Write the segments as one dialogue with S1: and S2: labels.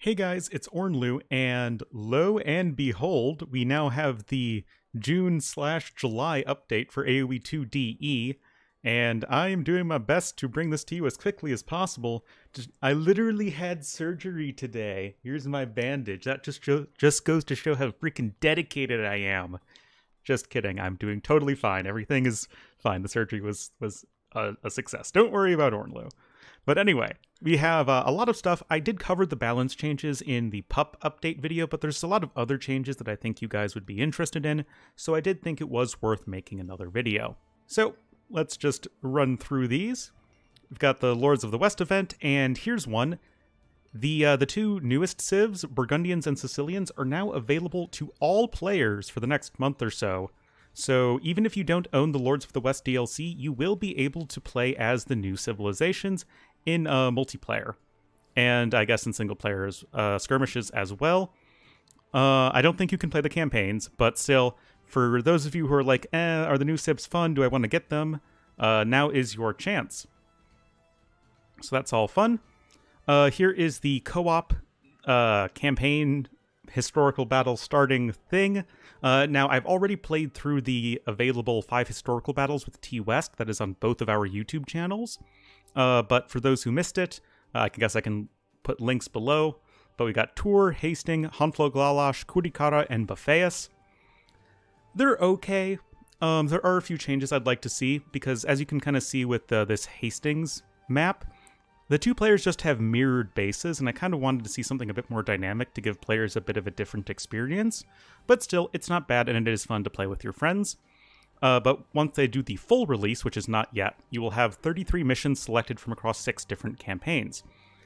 S1: Hey guys, it's Ornlu, and lo and behold, we now have the June/July update for AoE2 DE, and I am doing my best to bring this to you as quickly as possible. I literally had surgery today. Here's my bandage. That just goes to show how freaking dedicated I am. Just kidding. I'm doing totally fine. Everything is fine. The surgery was a success. Don't worry about Ornlu. But anyway, we have a lot of stuff. I did cover the balance changes in the pup update video, but there's a lot of other changes that I think you guys would be interested in, so I did think it was worth making another video. So let's just run through these. We've got the Lords of the West event, and here's one. The two newest civs, Burgundians and Sicilians, are now available to all players for the next month or so. So even if you don't own the Lords of the West DLC, you will be able to play as the new civilizations in multiplayer, and I guess in single player skirmishes as well. I don't think you can play the campaigns, but still, for those of you who are like, are the new civs fun? Do I want to get them? Now is your chance. So that's all fun. Here is the co-op campaign historical battle starting thing. Now, I've already played through the available 5 historical battles with T-West. That is on both of our YouTube channels. But for those who missed it, I guess I can put links below. But we got Tours, Hastings, Honfleur Glalash, Kurikara, and Bafeus. They're okay. There are a few changes I'd like to see, because as you can kind of see with this Hastings map, the two players just have mirrored bases, and I kind of wanted to see something a bit more dynamic to give players a bit of a different experience. But still, it's not bad, and it is fun to play with your friends. But once they do the full release, which is not yet, you will have 33 missions selected from across 6 different campaigns.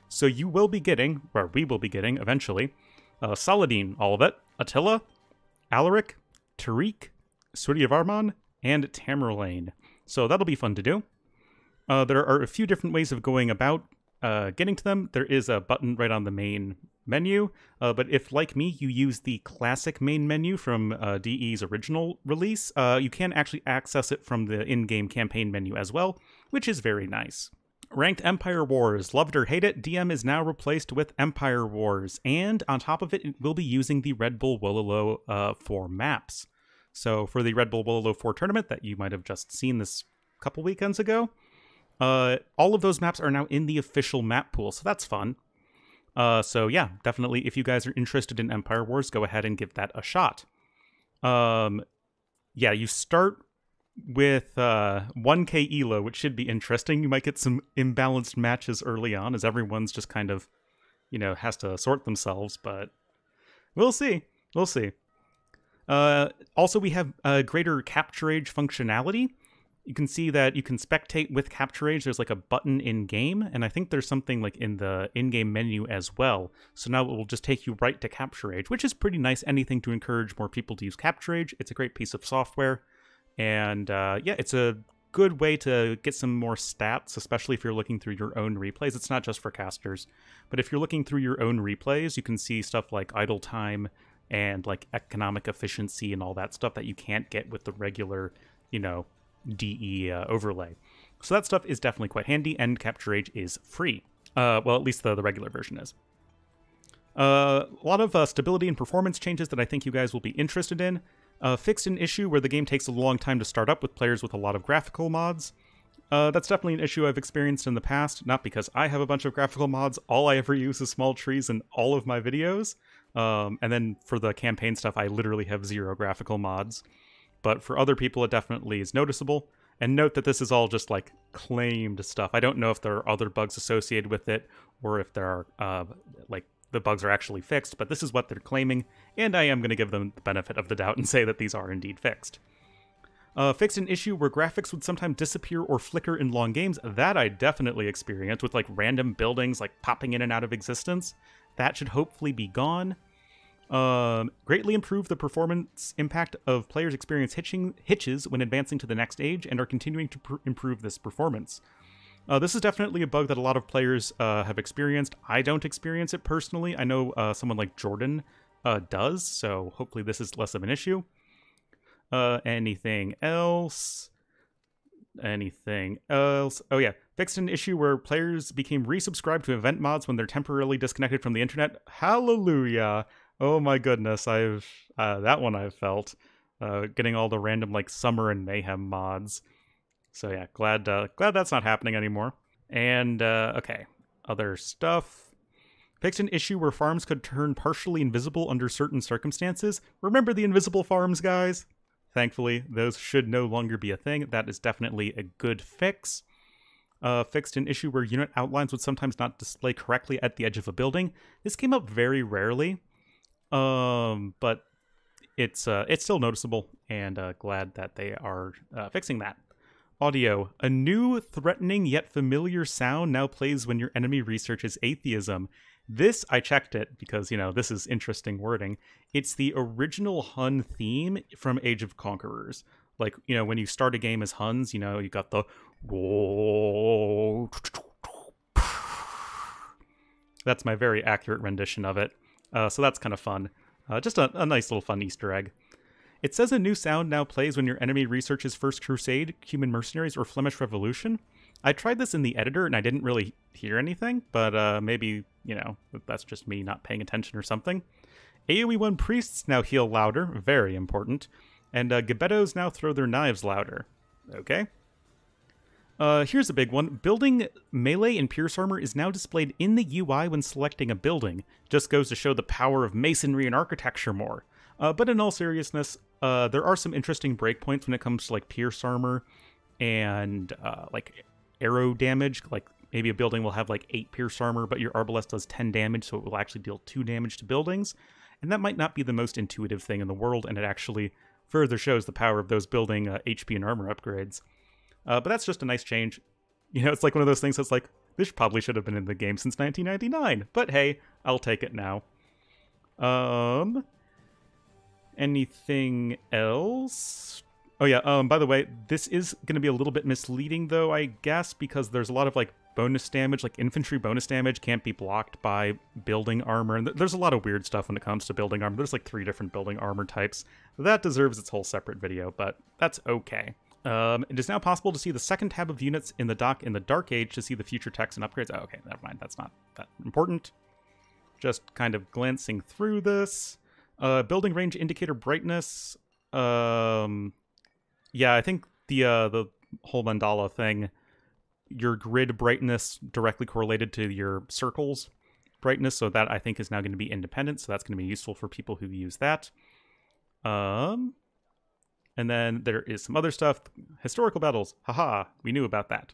S1: So you will be getting, or we will be getting eventually, Saladin, all of it, Attila, Alaric, Tariq, Suri of Arman, and Tamerlane. So that'll be fun to do. There are a few different ways of going about getting to them. There is a button right on the main menu, but if, like me, you use the classic main menu from DE's original release, you can actually access it from the in-game campaign menu as well, which is very nice. Ranked Empire Wars. Love it or hate it, DM is now replaced with Empire Wars, and on top of it, it will be using the Red Bull Wololo 4 maps. So for the Red Bull Wololo 4 tournament that you might have just seen this couple weekends ago, all of those maps are now in the official map pool, so that's fun. So yeah, definitely, if you guys are interested in Empire Wars, go ahead and give that a shot. Yeah, you start with 1k elo, which should be interesting. You might get some imbalanced matches early on, as everyone's just kind of, has to sort themselves, but we'll see. We'll see. Also, we have greater capture age functionality. You can see that you can spectate with capture age. There's like a button in-game, and I think there's something like in the in-game menu as well. So now it will just take you right to capture age, which is pretty nice. Anything to encourage more people to use capture age. It's a great piece of software. And yeah, it's a good way to get some more stats, especially if you're looking through your own replays. It's not just for casters, but if you're looking through your own replays, you can see stuff like idle time and like economic efficiency and all that stuff that you can't get with the regular, DE overlay. So that stuff is definitely quite handy, and capture age is free. Well, at least the regular version is. A lot of stability and performance changes that I think you guys will be interested in. Fixed an issue where the game takes a long time to start up with players with a lot of graphical mods. That's definitely an issue I've experienced in the past, not because I have a bunch of graphical mods. All I ever use is small trees in all of my videos. And then for the campaign stuff, I literally have 0 graphical mods. But for other people, it definitely is noticeable. And note that this is all just like claimed stuff. I don't know if there are other bugs associated with it, or if there are like the bugs are actually fixed, but this is what they're claiming, and I am going to give them the benefit of the doubt and say that these are indeed fixed. Fixed an issue where graphics would sometimes disappear or flicker in long games. That I definitely experienced with like random buildings like popping in and out of existence. That should hopefully be gone. Greatly improve the performance impact of players experience hitches when advancing to the next age, and are continuing to improve this performance. This is definitely a bug that a lot of players have experienced. I don't experience it personally. I know someone like Jordan does, so hopefully this is less of an issue. Anything else? Anything else? Oh yeah, Fixed an issue where players became resubscribed to event mods when they're temporarily disconnected from the internet. Hallelujah! Oh my goodness, that one I've felt. Getting all the random like summer and mayhem mods. So yeah, glad that's not happening anymore. And okay, other stuff. Fixed an issue where farms could turn partially invisible under certain circumstances. Remember the invisible farms, guys? Thankfully, those should no longer be a thing. That is definitely a good fix. Fixed an issue where unit outlines would sometimes not display correctly at the edge of a building. This came up very rarely, but it's still noticeable, and glad that they are fixing that. Audio. A new, threatening yet familiar sound now plays when your enemy researches atheism. This, I checked it because, this is interesting wording. It's the original Hun theme from Age of Conquerors. Like, when you start a game as Huns, you got the... That's my very accurate rendition of it. So that's kind of fun. Just a nice little fun Easter egg. It says a new sound now plays when your enemy researches First Crusade, Cuman Mercenaries, or Flemish Revolution. I tried this in the editor and I didn't really hear anything, but maybe, that's just me not paying attention or something. AoE1 priests now heal louder, very important. And Gebettos now throw their knives louder. Okay. Here's a big one. Building melee and pierce armor is now displayed in the UI when selecting a building. Just goes to show the power of masonry and architecture more. But in all seriousness, there are some interesting breakpoints when it comes to like pierce armor and like arrow damage. Like maybe a building will have like 8 pierce armor, but your arbalest does 10 damage, so it will actually deal 2 damage to buildings. And that might not be the most intuitive thing in the world, and it actually further shows the power of those building HP and armor upgrades. But that's just a nice change. It's like one of those things that's like, this probably should have been in the game since 1999. But hey, I'll take it now. Anything else? Oh yeah, by the way, this is going to be a little bit misleading though, I guess, because there's a lot of like bonus damage, like infantry bonus damage can't be blocked by building armor, and there's a lot of weird stuff when it comes to building armor. There's like 3 different building armor types. That deserves its whole separate video, but that's okay. It is now possible to see the second tab of units in the dock in the Dark Age to see the future techs and upgrades. Oh, okay, never mind, that's not that important. Just kind of glancing through this. Building range indicator brightness. Yeah, I think the whole mandala thing, your grid brightness directly correlated to your circles brightness, so that I think is now going to be independent, so that's going to be useful for people who use that. And then there is some other stuff. Historical battles. Haha, we knew about that.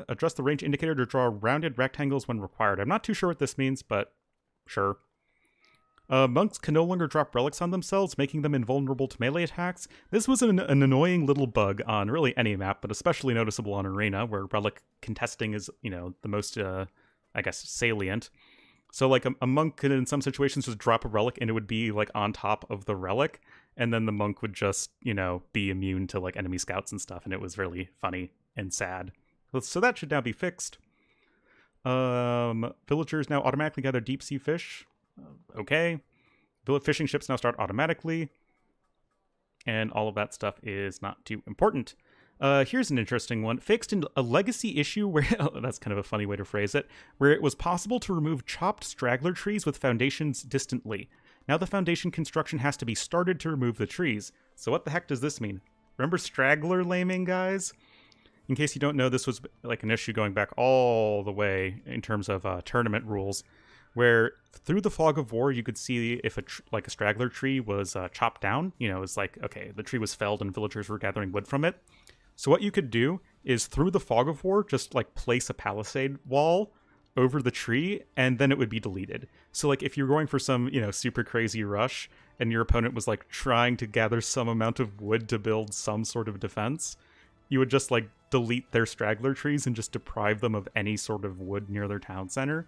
S1: Adjust the range indicator to draw rounded rectangles when required. I'm not too sure what this means, but sure. Monks can no longer drop relics on themselves, making them invulnerable to melee attacks. This was an annoying little bug on really any map, but especially noticeable on Arena, where relic contesting is, the most, I guess, salient. So, like, a monk could, in some situations, just drop a relic, and it would be, like, on top of the relic, and then the monk would just, be immune to, like, enemy scouts and stuff, and it was really funny and sad. So that should now be fixed. Villagers now automatically gather deep-sea fish. Okay. Fishing ships now start automatically. And all of that stuff is not too important. Here's an interesting one. Fixed in a legacy issue where... oh, that's kind of a funny way to phrase it. Where it was possible to remove chopped straggler trees with foundations distantly. Now the foundation construction has to be started to remove the trees. So what the heck does this mean? Remember straggler laming, guys? In case you don't know, this was like an issue going back all the way in terms of tournament rules, where through the fog of war, you could see if a straggler tree was chopped down. It's like, okay, the tree was felled and villagers were gathering wood from it. So what you could do is, through the fog of war, just like place a palisade wall over the tree, and then it would be deleted. So like if you're going for some, super crazy rush, and your opponent was like trying to gather some amount of wood to build some sort of defense, you would just like delete their straggler trees and just deprive them of any sort of wood near their town center.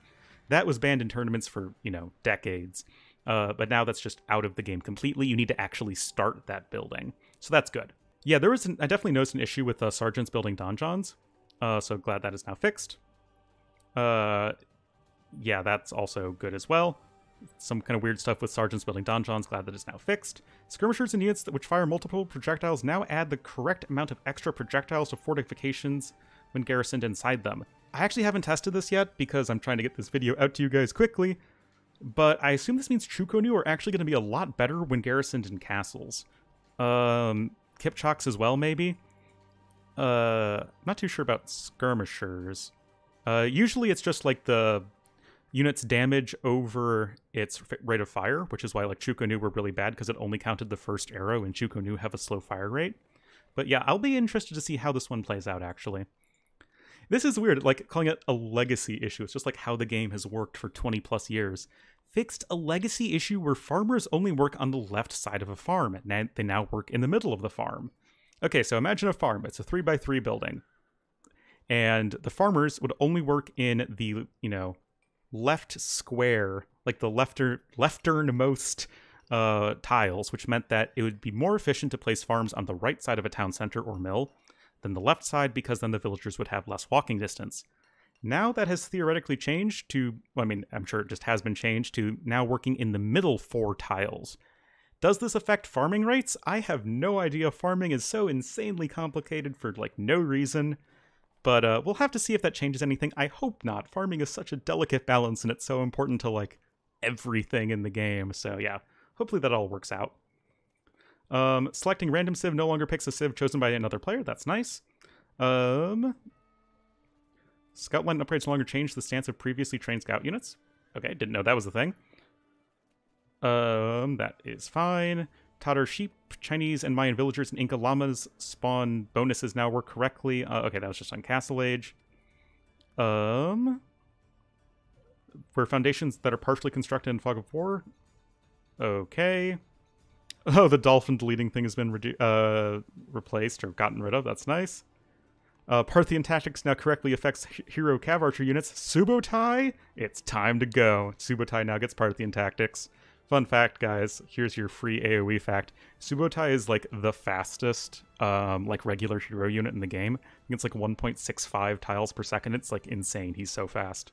S1: That was banned in tournaments for, decades. But now that's just out of the game completely. You need to actually start that building. So that's good. Yeah, I definitely noticed an issue with sergeants building donjons. So glad that is now fixed. Yeah, that's also good as well. Some kind of weird stuff with sergeants building donjons. Glad that is now fixed. Skirmishers and units which fire multiple projectiles now add the correct amount of extra projectiles to fortifications when garrisoned inside them. I actually haven't tested this yet because I'm trying to get this video out to you guys quickly, but I assume this means Chukonu are actually going to be a lot better when garrisoned in castles. Kipchoks as well, maybe? Not too sure about skirmishers. Usually it's just like the unit's damage over its rate of fire, which is why like Chukonu were really bad because it only counted the first arrow and Chukonu have a slow fire rate. But yeah, I'll be interested to see how this one plays out, actually. This is weird, like calling it a legacy issue. It's just like how the game has worked for 20 plus years. Fixed a legacy issue where farmers only work on the left side of a farm, and they now work in the middle of the farm. Okay, so imagine a farm. It's a 3x3 building. And the farmers would only work in the, left square, like the lefternmost tiles, which meant that it would be more efficient to place farms on the right side of a town center or mill than the left side, because then the villagers would have less walking distance. Now that has theoretically changed to, I'm sure it just has been changed to now working in the middle 4 tiles. Does this affect farming rates? I have no idea. Farming is so insanely complicated for, no reason. But we'll have to see if that changes anything. I hope not. Farming is such a delicate balance, and it's so important to, everything in the game. So, yeah, hopefully that all works out. Selecting random civ no longer picks a civ chosen by another player. That's nice. Scout line upgrades no longer change the stance of previously trained scout units. Okay, didn't know that was a thing. That is fine. Tatar sheep, Chinese and Mayan villagers, and Inca llamas spawn bonuses now work correctly. Okay, that was just on Castle Age. For foundations that are partially constructed in Fog of War. Okay. Oh, the dolphin deleting thing has been replaced or gotten rid of. That's nice. Parthian tactics now correctly affects hero Cav Archer units. Subotai? It's time to go. Subotai now gets Parthian tactics. Fun fact, guys. Here's your free AoE fact. Subotai is, the fastest, regular hero unit in the game. I think it's, 1.65 tiles per second. It's, insane. He's so fast.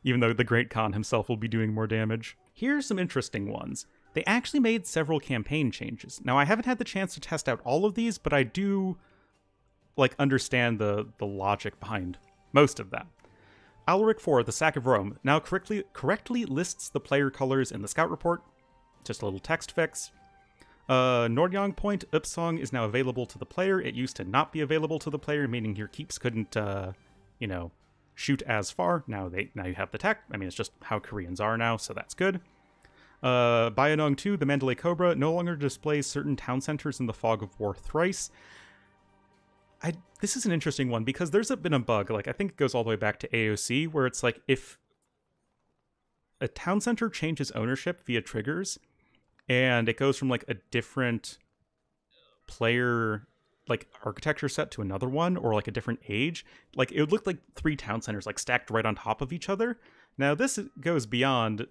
S1: Even though the Great Khan himself will be doing more damage. Here's some interesting ones. They actually made several campaign changes. Now, I haven't had the chance to test out all of these, but I do, understand the logic behind most of them. Alaric IV, the Sack of Rome, now correctly lists the player colors in the scout report. Just a little text fix. Nordjong Point, Upsong is now available to the player. It used to not be available to the player, meaning your keeps couldn't, shoot as far. Now you have the tech. It's just how Koreans are now, so that's good. Bayanong 2, the Mandalay Cobra, no longer displays certain town centers in the Fog of War thrice. This is an interesting one, because there's been a bug, I think it goes all the way back to AOC, where it's if a town center changes ownership via triggers, and it goes from, a different player, architecture set to another one, or, a different age, it would look like 3 town centers, stacked right on top of each other. Now, this goes beyond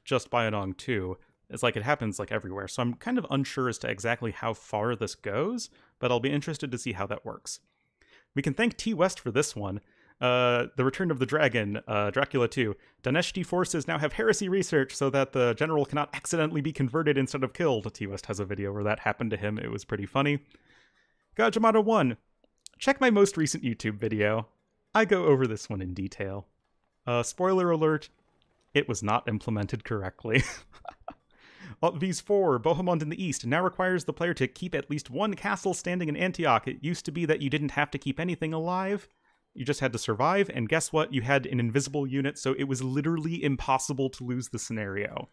S1: just Bayanong 2. It's it happens, everywhere, so I'm kind of unsure as to exactly how far this goes, but I'll be interested to see how that works. We can thank T West for this one. The Return of the Dragon, Dracula 2. Daneshti forces now have heresy research so that the general cannot accidentally be converted instead of killed. T West has a video where that happened to him. It was pretty funny. Gajamata 1. Check my most recent YouTube video. I go over this one in detail. Spoiler alert, it was not implemented correctly. V's 4, Bohemond in the East, now requires the player to keep at least 1 castle standing in Antioch. It used to be that you didn't have to keep anything alive. You just had to survive, and guess what? You had an invisible unit, so it was literally impossible to lose the scenario.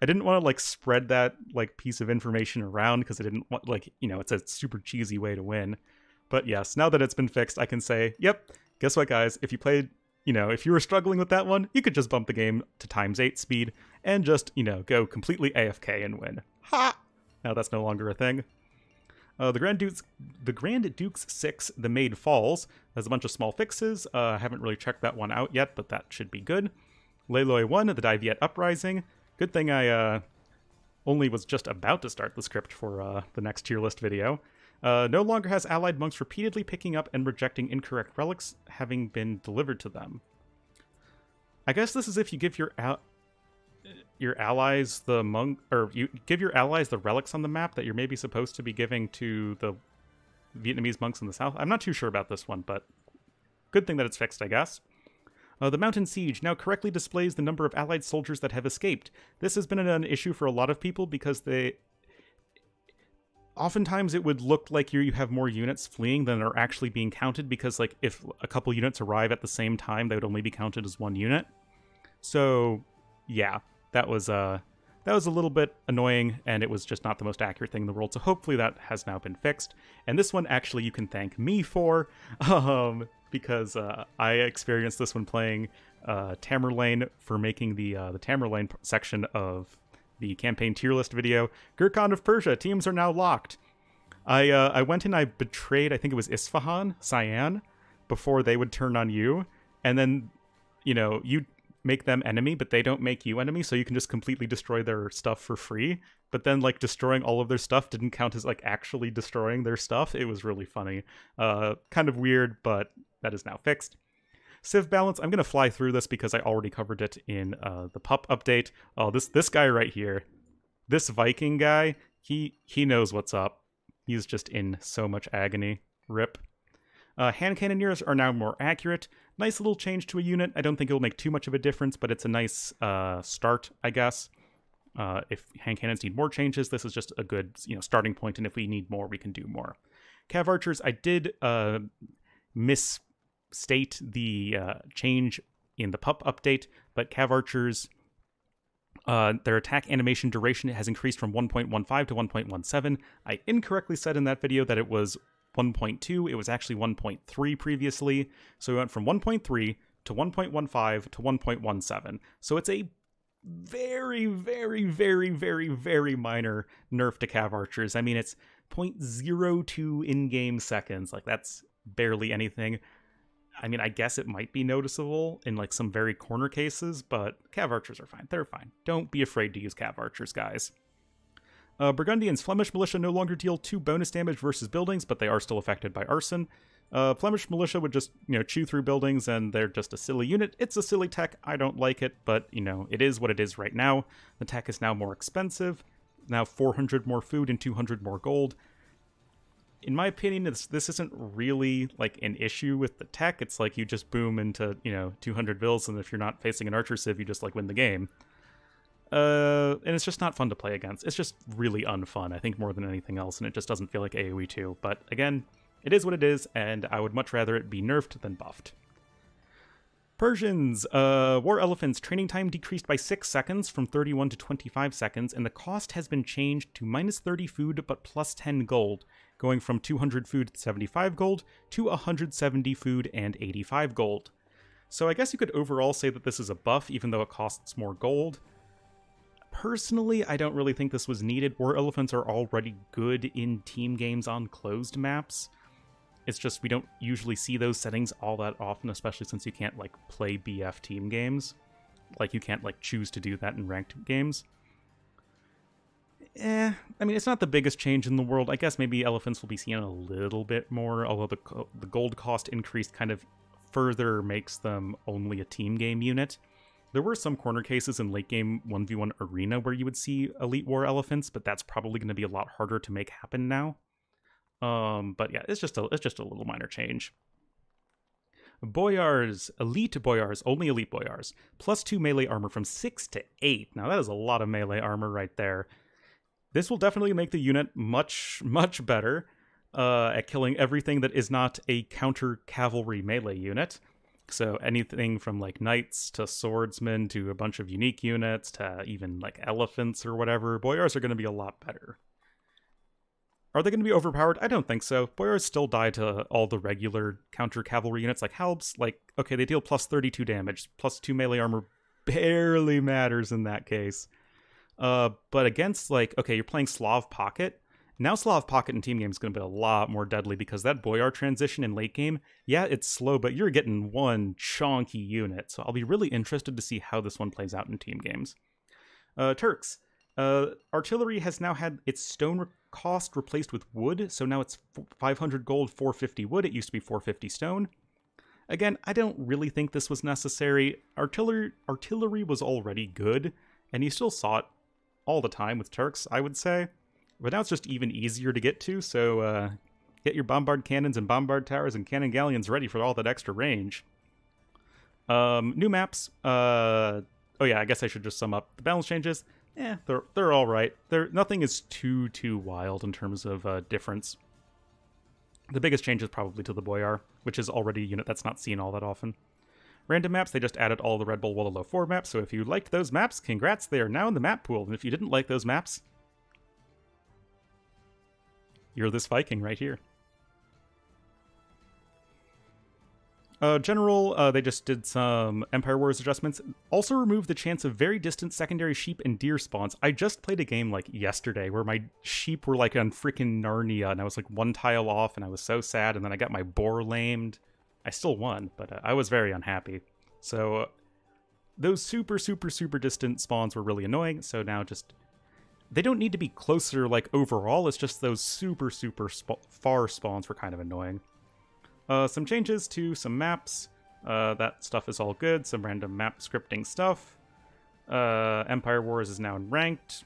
S1: I didn't want to, spread that, piece of information around, because I didn't want, it's a super cheesy way to win. But yes, now that it's been fixed, I can say, yep, guess what, guys? If you played... if you were struggling with that one, you could just bump the game to ×8 speed and just, go completely AFK and win. Ha! Now that's no longer a thing. The Grand Duke's 6, The Maid Falls, has a bunch of small fixes. I haven't really checked that one out yet, but that should be good. Leiloi 1, The Daiviet Uprising. Good thing I only was just about to start the script for the next tier list video. No longer has allied monks repeatedly picking up and rejecting incorrect relics having been delivered to them. I guess this is if you give your allies the you give your allies the relics on the map that you're maybe supposed to be giving to the Vietnamese monks in the south. I'm not too sure about this one, but good thing that it's fixed, I guess. The Mountain Siege now correctly displays the number of allied soldiers that have escaped. This has been an issue for a lot of people because oftentimes it would look like you have more units fleeing than are actually being counted, because like if a couple units arrive at the same time, they would only be counted as one unit. So yeah, that was a little bit annoying, and it was just not the most accurate thing in the world. So hopefully that has now been fixed. And this one actually you can thank me for, because I experienced this when playing Tamerlane for making the Tamerlane section of the campaign tier list video. Gurkhan of Persia, teams are now locked. I went and I betrayed, I think it was Isfahan, Cyan, before they would turn on you. And then, you know, you make them enemy, but they don't make you enemy, so you can just completely destroy their stuff for free. But then, like, destroying all of their stuff didn't count as, like, actually destroying their stuff. It was really funny. Kind of weird, but that is now fixed. Civ balance, I'm going to fly through this because I already covered it in the pup update. Oh, this guy right here, this Viking guy, he knows what's up. He's just in so much agony. Rip. Hand cannoneers are now more accurate. Nice little change to a unit. I don't think it'll make too much of a difference, but it's a nice start, I guess. If hand cannons need more changes, this is just a good, starting point, and if we need more, we can do more. Cav Archers, I did misstate the change in the pup update, but Cav Archers, their attack animation duration has increased from 1.15 to 1.17. I incorrectly said in that video that it was 1.2. It was actually 1.3 previously. So we went from 1.3 to 1.15 to 1.17. So it's a very, very, very, very, very minor nerf to Cav Archers. I mean, it's 0.02 in-game seconds. Like, that's barely anything. I mean, I guess it might be noticeable in, like, some very corner cases, but Cav Archers are fine. They're fine. Don't be afraid to use Cav Archers, guys. Burgundians, Flemish Militia no longer deal 2 bonus damage versus buildings, but they are still affected by arson. Flemish Militia would just, chew through buildings, and they're just a silly unit. It's a silly tech. I don't like it, but, it is what it is right now. The tech is now more expensive. Now 400 more food and 200 more gold. In my opinion, this isn't really, like, an issue with the tech. It's like you just boom into, 200 bills, and if you're not facing an archer civ, you just, like, win the game. And it's just not fun to play against. It's just really unfun, I think, more than anything else, and it just doesn't feel like AoE2. But again, it is what it is, and I would much rather it be nerfed than buffed. Persians, War Elephants, training time decreased by 6 seconds from 31 to 25 seconds, and the cost has been changed to -30 food but plus 10 gold, going from 200 food and 75 gold to 170 food and 85 gold. So I guess you could overall say that this is a buff, even though it costs more gold. Personally, I don't really think this was needed. War Elephants are already good in team games on closed maps. It's just we don't usually see those settings all that often, especially since you can't, like, play BF team games. Like, you can't, like, choose to do that in ranked games. I mean, it's not the biggest change in the world. I guess maybe elephants will be seen a little bit more, although the gold cost increase kind of further makes them only a team game unit. There were some corner cases in late game 1v1 arena where you would see elite war elephants, but that's probably going to be a lot harder to make happen now. But yeah, it's just a little minor change. Boyars, elite boyars, only elite boyars, +2 melee armor from 6 to 8. Now that is a lot of melee armor right there. This will definitely make the unit much, much better at killing everything that is not a counter cavalry melee unit. So anything from, like, knights to swordsmen to a bunch of unique units to even, like, elephants or whatever, boyars are going to be a lot better. Are they going to be overpowered? I don't think so. Boyars still die to all the regular counter-cavalry units, like Halbs. Like, okay, they deal +32 damage. +2 melee armor barely matters in that case. But against, like, okay, you're playing Slav Pocket. Now Slav Pocket in team game is going to be a lot more deadly because that Boyar transition in late game, yeah, it's slow, but you're getting one chonky unit. So I'll be really interested to see how this one plays out in team games. Turks. Artillery has now had its stone cost replaced with wood, so now it's 500 gold, 450 wood. It used to be 450 stone. Again, I don't really think this was necessary. Artillery was already good, and you still saw it all the time with Turks, I would say. But now it's just even easier to get to, so Get your bombard cannons and bombard towers and cannon galleons ready for all that extra range. New maps. Oh yeah, I guess I should just sum up the balance changes. They're all right. Nothing is too wild in terms of difference. The biggest change is probably to the Boyar, which is already a unit that's not seen all that often. Random maps, they just added all the Red Bull Wallow 4 maps, so if you liked those maps, congrats, they are now in the map pool, and if you didn't like those maps, you're this Viking right here. General, they just did some Empire Wars adjustments. Also removed the chance of very distant secondary sheep and deer spawns. I just played a game like yesterday where my sheep were like on freaking Narnia, and I was like one tile off, and I was so sad, and then I got my boar lamed. I still won, but I was very unhappy. So those super distant spawns were really annoying, so now just... They don't need to be closer, like, overall, it's just those super far spawns were kind of annoying. Some changes to some maps. That stuff is all good. Some random map scripting stuff. Empire Wars is now in ranked.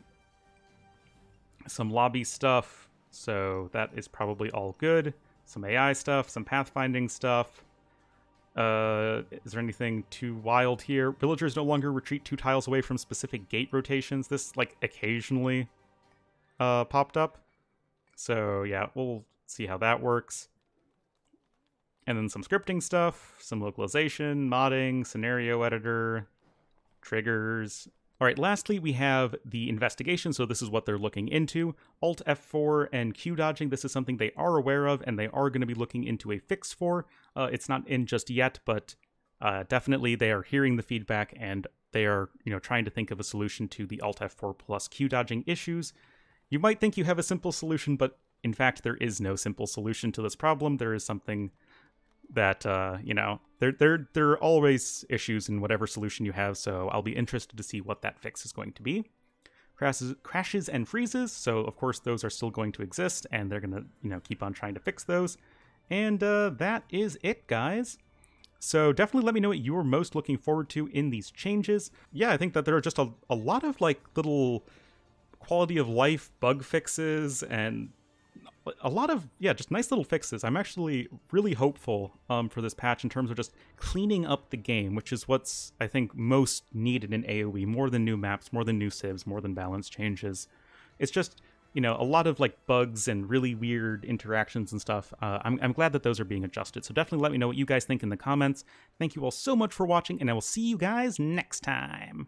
S1: Some lobby stuff, so that is probably all good. Some AI stuff, some pathfinding stuff. Is there anything too wild here? Villagers no longer retreat 2 tiles away from specific gate rotations. This, like, occasionally popped up. So, yeah, we'll see how that works. And then some scripting stuff, some localization, modding, scenario editor, triggers. All right, lastly, we have the investigation, so this is what they're looking into. Alt F4 and Q dodging, this is something they are aware of, and they are going to be looking into a fix for. It's not in just yet, but definitely they are hearing the feedback, and they are, trying to think of a solution to the Alt F4 plus Q dodging issues. You might think you have a simple solution, but in fact, there is no simple solution to this problem. There is something that, there are always issues in whatever solution you have, so I'll be interested to see what that fix is going to be. Crashes and freezes, so of course those are still going to exist, and they're going to, keep on trying to fix those. And that is it, guys. So definitely let me know what you're most looking forward to in these changes. Yeah, I think that there are just a lot of, like, little quality of life bug fixes and a lot of, just nice little fixes. I'm actually really hopeful for this patch in terms of just cleaning up the game, which is what's, I think, most needed in AoE, more than new maps, more than new civs, more than balance changes. It's just, a lot of, like, bugs and really weird interactions and stuff. I'm glad that those are being adjusted, so definitely let me know what you guys think in the comments. Thank you all so much for watching, and I will see you guys next time.